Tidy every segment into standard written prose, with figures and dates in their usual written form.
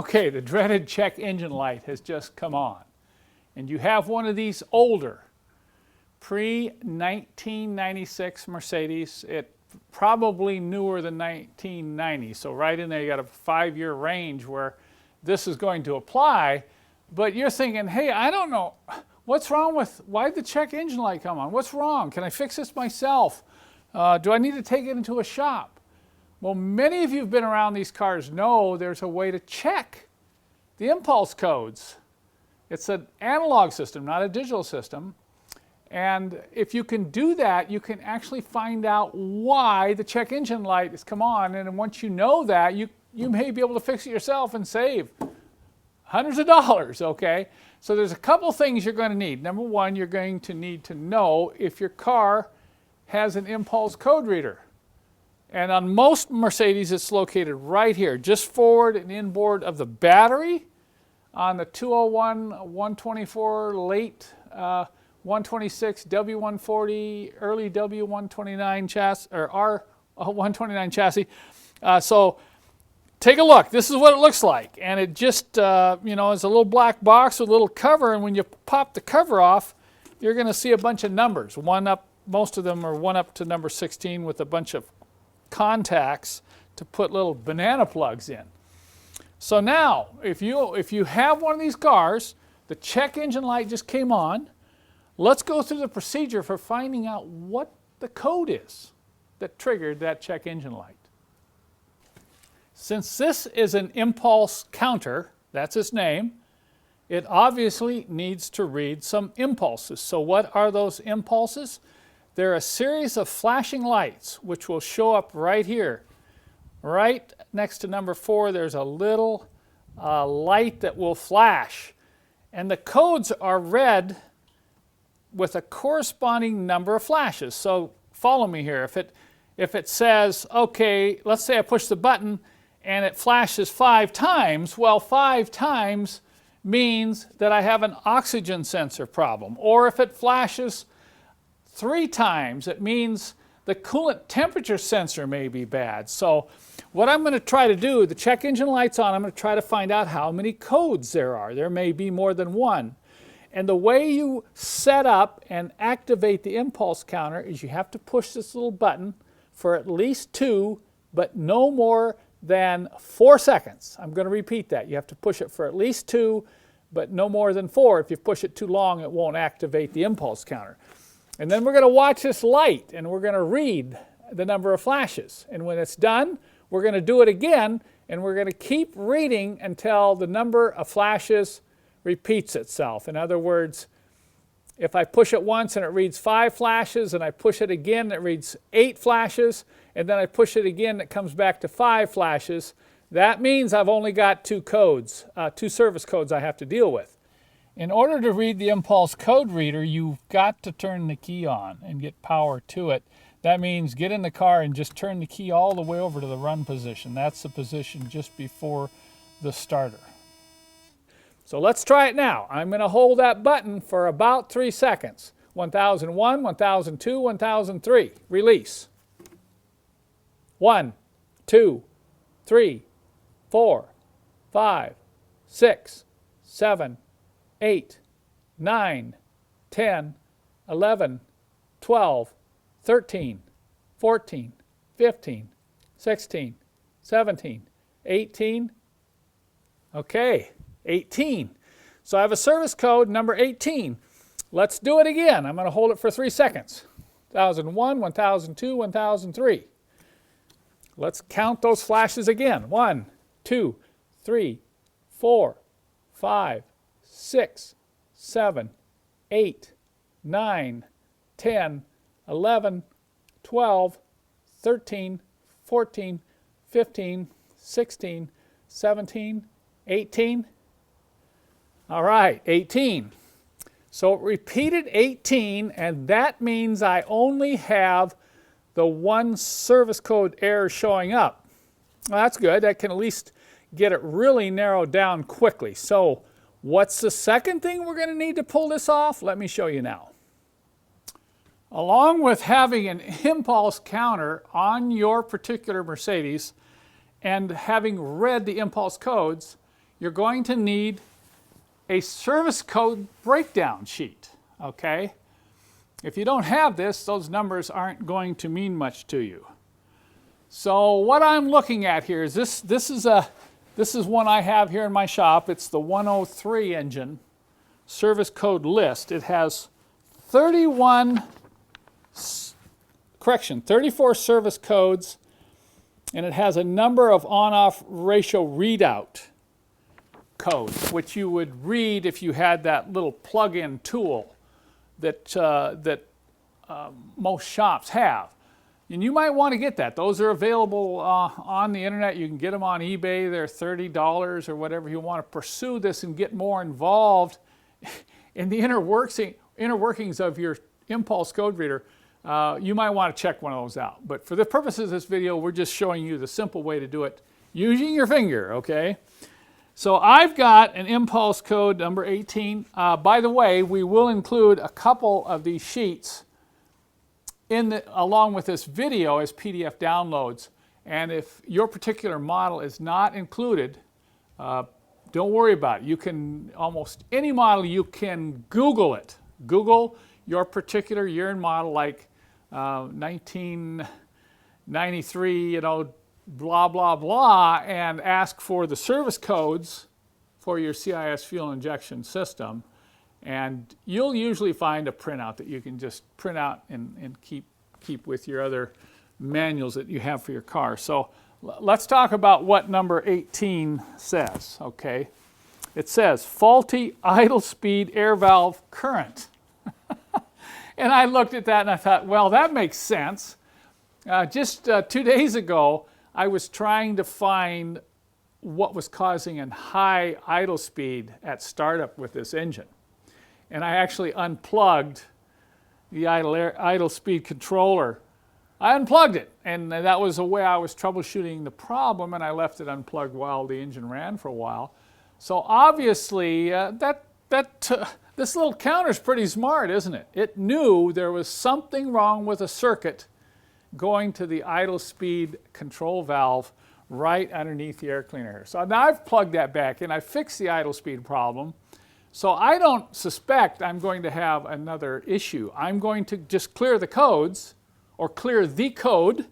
Okay, the dreaded check engine light has just come on. And you have one of these older, pre-1996 Mercedes. It probably newer than 1990. So right in there, you got a 5-year range where this is going to apply. But you're thinking, hey, I don't know. What's wrong with, why did the check engine light come on? What's wrong? Can I fix this myself? Do I need to take it into a shop? Well, many of you who've been around these cars know there's a way to check the impulse codes. It's an analog system, not a digital system. And if you can do that, you can actually find out why the check engine light has come on. And once you know that, you may be able to fix it yourself and save hundreds of dollars, okay? So there's a couple things you're going to need. Number one, you're going to need to know if your car has an impulse code reader. And on most Mercedes, it's located right here, just forward and inboard of the battery. On the 201, 124, late 126, W140, early W129 chassis, or R129 chassis. So take a look. This is what it looks like. And it just, is a little black box with a little cover. And when you pop the cover off, you're going to see a bunch of numbers. One up, most of them are one up to number 16 with a bunch of contacts to put little banana plugs in. So now, if you have one of these cars, the check engine light just came on. Let's go through the procedure for finding out what the code is that triggered that check engine light. Since this is an impulse counter, that's its name, it obviously needs to read some impulses. So what are those impulses? They're a series of flashing lights which will show up right here. Right next to number 4, there's a little light that will flash. And the codes are read with a corresponding number of flashes. So follow me here. If it says, okay, let's say I push the button and it flashes 5 times, well, 5 times means that I have an oxygen sensor problem. Or if it flashes 3 times, it means the coolant temperature sensor may be bad. So what I'm going to try to do, the check engine light's on, I'm going to try to find out how many codes there are. There may be more than one. And the way you set up and activate the impulse counter is you have to push this little button for at least 2, but no more than 4 seconds. I'm going to repeat that. You have to push it for at least 2, but no more than 4. If you push it too long, it won't activate the impulse counter. And then we're going to watch this light, and we're going to read the number of flashes. And when it's done, we're going to do it again, and we're going to keep reading until the number of flashes repeats itself. In other words, if I push it once and it reads 5 flashes, and I push it again and it reads 8 flashes, and then I push it again and it comes back to 5 flashes, that means I've only got 2 codes, 2 service codes I have to deal with. In order to read the impulse code reader, you've got to turn the key on and get power to it. That means get in the car and just turn the key all the way over to the run position. That's the position just before the starter. So let's try it now. I'm going to hold that button for about 3 seconds. 1001, 1002, 1003. Release. 1, 2, 3, 4, 5, 6, 7, 8, 9, 10, 11, 12, 13, 14, 15, 16, 17, 18. Okay, 18. So I have a service code number 18. Let's do it again. I'm going to hold it for 3 seconds. 1001, 1002, 1003. Let's count those flashes again. 1, 2, 3, 4, 5, 6, 7, 8, 9, 10, 11, 12, 13, 14, 15, 16, 17, 18. All right, 18. So it repeated 18, and that means I only have the 1 service code error showing up. Well, that's good. That can at least get it really narrowed down quickly. So what's the second thing we're going to need to pull this off? Let me show you now. Along with having an impulse counter on your particular Mercedes and having read the impulse codes, you're going to need a service code breakdown sheet, okay? If you don't have this, those numbers aren't going to mean much to you. So what I'm looking at here is this is one I have here in my shop. It's the 103 engine service code list. It has 34 service codes, and it has a number of on-off ratio readout codes, which you would read if you had that little plug-in tool that most shops have. And you might want to get that. Those are available on the internet. You can get them on eBay. They're $30 or whatever. You want to pursue this and get more involved in the inner workings of your impulse code reader. You might want to check one of those out. But for the purposes of this video, we're just showing you the simple way to do it using your finger, okay? So I've got an impulse code number 18. By the way, we will include a couple of these sheets along with this video as PDF downloads. And if your particular model is not included, don't worry about it. You can, almost any model, you can Google it. Google your particular year and model, like 1993, blah, blah, blah, and ask for the service codes for your CIS fuel injection system. And you'll usually find a printout that you can just print out and keep with your other manuals that you have for your car. So let's talk about what number 18 says, okay? It says faulty idle speed air valve current. And I looked at that and I thought, well, that makes sense. Just 2 days ago, I was trying to find what was causing a high idle speed at startup with this engine. And I actually unplugged the idle speed controller. I unplugged it, and that was the way I was troubleshooting the problem, and I left it unplugged while the engine ran for a while. So obviously, this little counter's pretty smart, isn't it? It knew there was something wrong with a circuit going to the idle speed control valve right underneath the air cleaner here. So now I've plugged that back in. I fixed the idle speed problem. So I don't suspect I'm going to have another issue. I'm going to just clear the codes, or clear the code,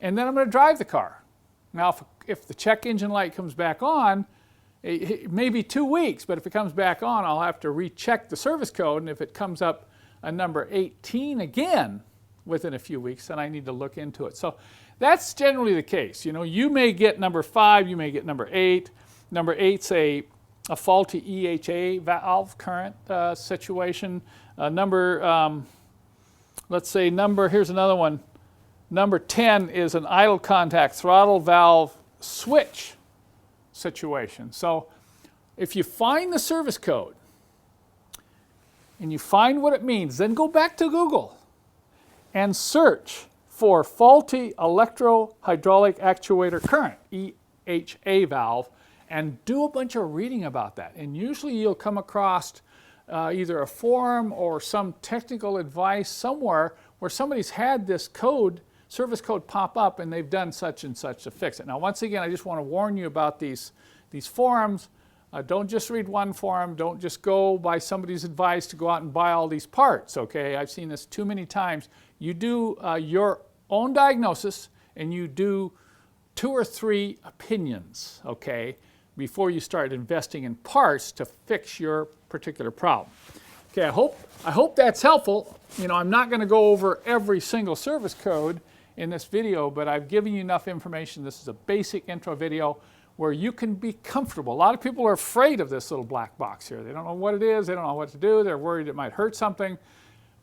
and then I'm going to drive the car. Now, if the check engine light comes back on, it may be 2 weeks, but if it comes back on, I'll have to recheck the service code, and if it comes up a number 18 again within a few weeks, then I need to look into it. So that's generally the case. You may get number 5, you may get number 8. Number 8's a faulty EHA valve current situation. Here's another one. Number 10 is an idle contact throttle valve switch situation. So if you find the service code and you find what it means, then go back to Google and search for faulty electro-hydraulic actuator current, EHA valve, and do a bunch of reading about that. And usually you'll come across either a forum or some technical advice somewhere where somebody's had this code, service code, pop up, and they've done such and such to fix it. Now, once again, I just want to warn you about these forums. Don't just read one forum. Don't just go by somebody's advice to go out and buy all these parts, okay? I've seen this too many times. You do your own diagnosis, and you do 2 or 3 opinions, okay, before you start investing in parts to fix your particular problem. Okay, I hope that's helpful. I'm not going to go over every single service code in this video, but I've given you enough information. This is a basic intro video where you can be comfortable. A lot of people are afraid of this little black box here. They don't know what it is. They don't know what to do. They're worried it might hurt something.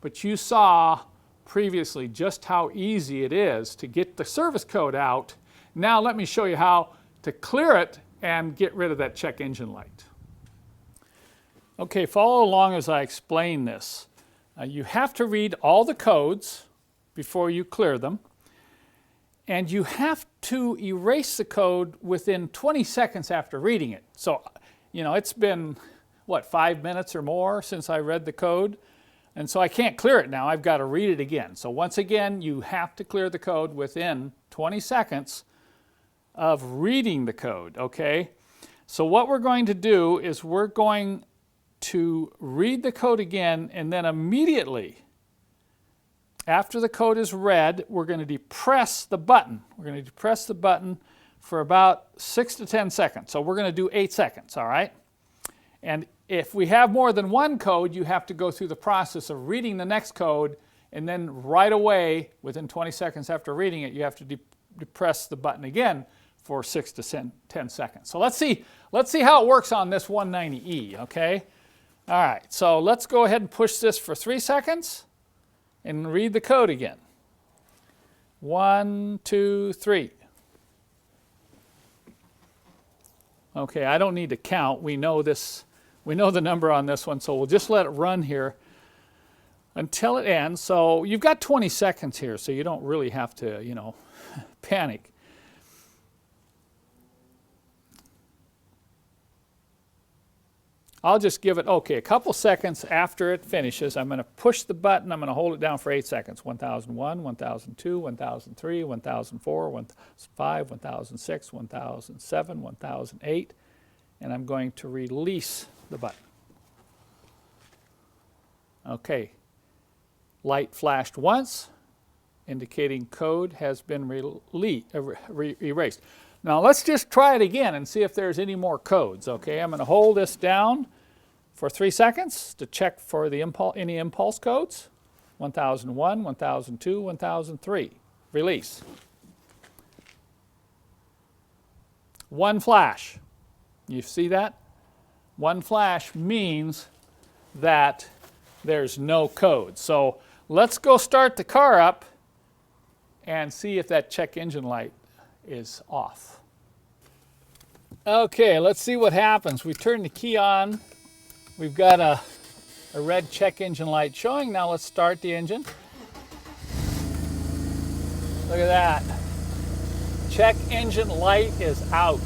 But you saw previously just how easy it is to get the service code out. Now let me show you how to clear it and get rid of that check engine light. Okay, follow along as I explain this. You have to read all the codes before you clear them, and you have to erase the code within 20 seconds after reading it. So, it's been, 5 minutes or more since I read the code, and so I can't clear it now. I've got to read it again. So once again, you have to clear the code within 20 seconds of reading the code, okay? So what we're going to do is we're going to read the code again, and then immediately after the code is read, we're going to depress the button. We're going to depress the button for about 6 to 10 seconds. So we're going to do 8 seconds, all right? And if we have more than one code, you have to go through the process of reading the next code, and then right away, within 20 seconds after reading it, you have to depress the button again for 6 to 10 seconds. So let's see how it works on this 190E, okay? All right, so let's go ahead and push this for 3 seconds and read the code again. 1, 2, 3. Okay, I don't need to count. We know this. We know the number on this one, so we'll just let it run here until it ends. So you've got 20 seconds here, so you don't really have to, panic. I'll just give it, a couple seconds after it finishes. I'm going to push the button. I'm going to hold it down for 8 seconds. 1001, 1002, 1003, 1004, 1005, 1006, 1007, 1008. And I'm going to release the button. Okay. Light flashed once, indicating code has been erased. Now let's just try it again and see if there's any more codes. Okay, I'm going to hold this down for 3 seconds to check for the any impulse codes. 1001, 1002, 1003. Release. One flash. You see that? One flash means that there's no code. So let's go start the car up and see if that check engine light is off. Okay, let's see what happens. We turn the key on. We've got a red check engine light showing. Now let's start the engine. Look at that. Check engine light is out.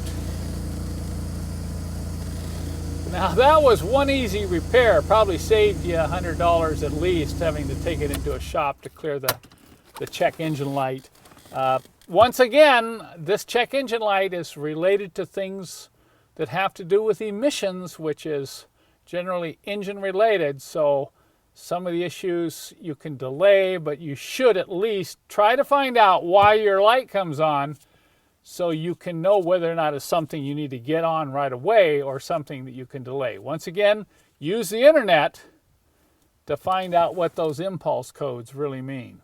Now that was one easy repair. Probably saved you $100 at least having to take it into a shop to clear the check engine light. Once again, this check engine light is related to things that have to do with emissions, which is generally engine related. So some of the issues you can delay, but you should at least try to find out why your light comes on so you can know whether or not it's something you need to get on right away or something that you can delay. Once again, use the internet to find out what those impulse codes really mean.